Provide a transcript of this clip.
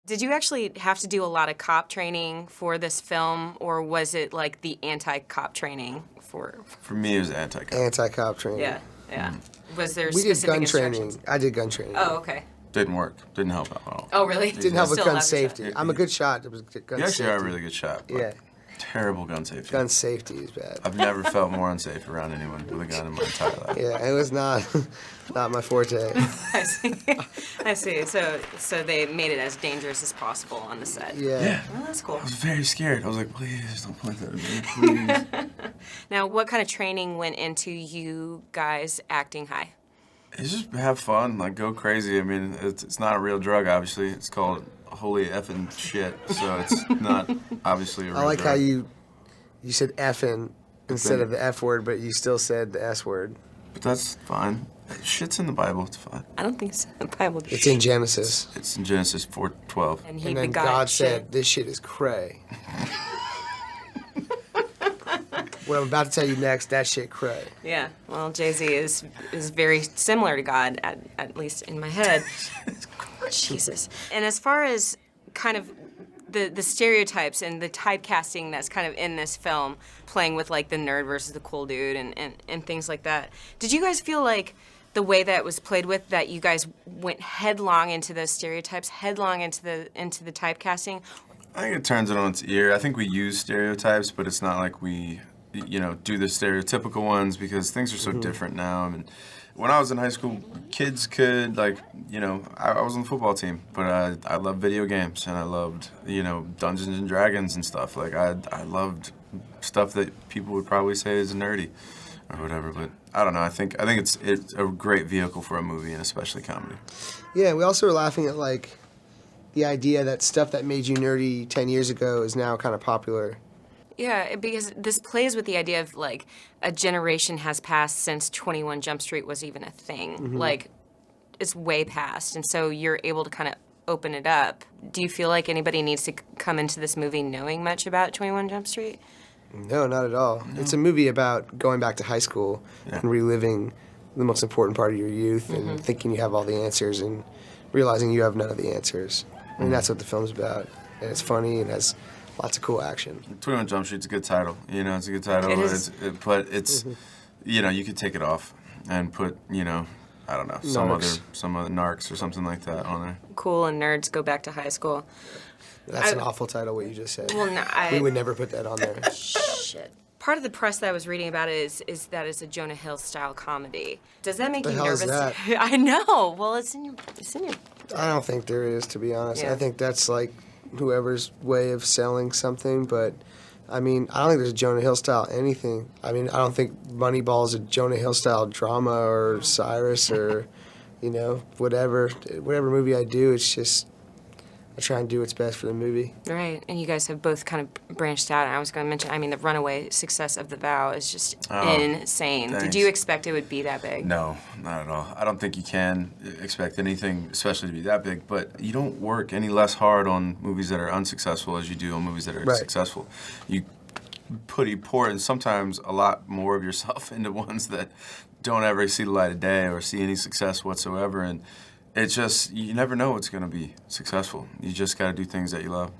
Did you actually have to do a lot of cop training for this film, or was it like the anti-cop training for? For me, it was anti-cop. Anti-cop training. Yeah. Was there We did specific gun instructions? training. I did gun training. Oh, okay. Didn't work. Didn't help out at all. Oh, really? Didn't help with Still gun have to safety. shot. I'm a good shot. It was gun You safety. actually are a really good shot. But Yeah. Terrible gun safety. Gun safety is bad. I've never felt more unsafe around anyone with a gun in my entire life. Yeah, it was not my forte. I see. I see. So they made it as dangerous as possible on the set. Yeah. Well, that's cool. I was very scared. I was like, please don't point that at me, please. Now, what kind of training went into you guys acting high? It's just have fun, like go crazy. I mean, it's not a real drug, obviously. It's called holy effing shit, so it's not obviously a real I like drug. how you said effing instead of the F word, but you still said the S word. But that's fine. Shit's in the Bible. It's fine. I don't think it's in the Bible. It's in Genesis. It's in Genesis 4:12. And he And then begot God shit. said, this shit is cray. What I'm about to tell you next, that shit cray. Yeah. Well, Jay-Z is very similar to God, at least in my head. Jesus. And as far as kind of the stereotypes and the typecasting that's kind of in this film, playing with like the nerd versus the cool dude and things like that, did you guys feel like the way that it was played with, that you guys went headlong into those stereotypes, headlong into the typecasting? I think it turns it on its ear. I think we use stereotypes, but it's not like we, do the stereotypical ones because things are so different now. I mean, when I was in high school, kids could, I was on the football team, but I loved video games and I loved, Dungeons and Dragons and stuff. Like, I loved stuff that people would probably say is nerdy or whatever, but I don't know. I think it's a great vehicle for a movie, and especially comedy. Yeah, we also were laughing at, the idea that stuff that made you nerdy 10 years ago is now kind of popular. Yeah, because this plays with the idea of, a generation has passed since 21 Jump Street was even a thing. Mm-hmm. It's way past, and so you're able to kind of open it up. Do you feel like anybody needs to come into this movie knowing much about 21 Jump Street? No, not at all. No. It's a movie about going back to high school and reliving the most important part of your youth and thinking you have all the answers and realizing you have none of the answers. I mean, that's what the film's about. And it's funny and has lots of cool action. 21 Jump Street's a good title. It's a good title. It is. But it's, you could take it off and put, I don't know, some other narcs or something like that on there. Cool and nerds go back to high school. That's an awful title, what you just said. Well, no, we would never put that on there. Shit. Part of the press that I was reading about it is that it's a Jonah Hill style comedy. Does that make you hell is nervous? that? I know. Well, it's in your. I don't think there is, to be honest. Yeah. I think that's whoever's way of selling something, but I don't think there's a Jonah Hill style anything. I don't think Moneyball is a Jonah Hill style drama or Cyrus or, whatever movie I do, it's just I try and do what's best for the movie. Right, and you guys have both kind of branched out. And I was going to mention, the runaway success of The Vow is just insane. Thanks. Did you expect it would be that big? No, not at all. I don't think you can expect anything, especially to be that big, but you don't work any less hard on movies that are unsuccessful as you do on movies that are successful. You pour in sometimes a lot more of yourself into ones that don't ever see the light of day or see any success whatsoever, and it's just, you never know what's going to be successful. You just got to do things that you love.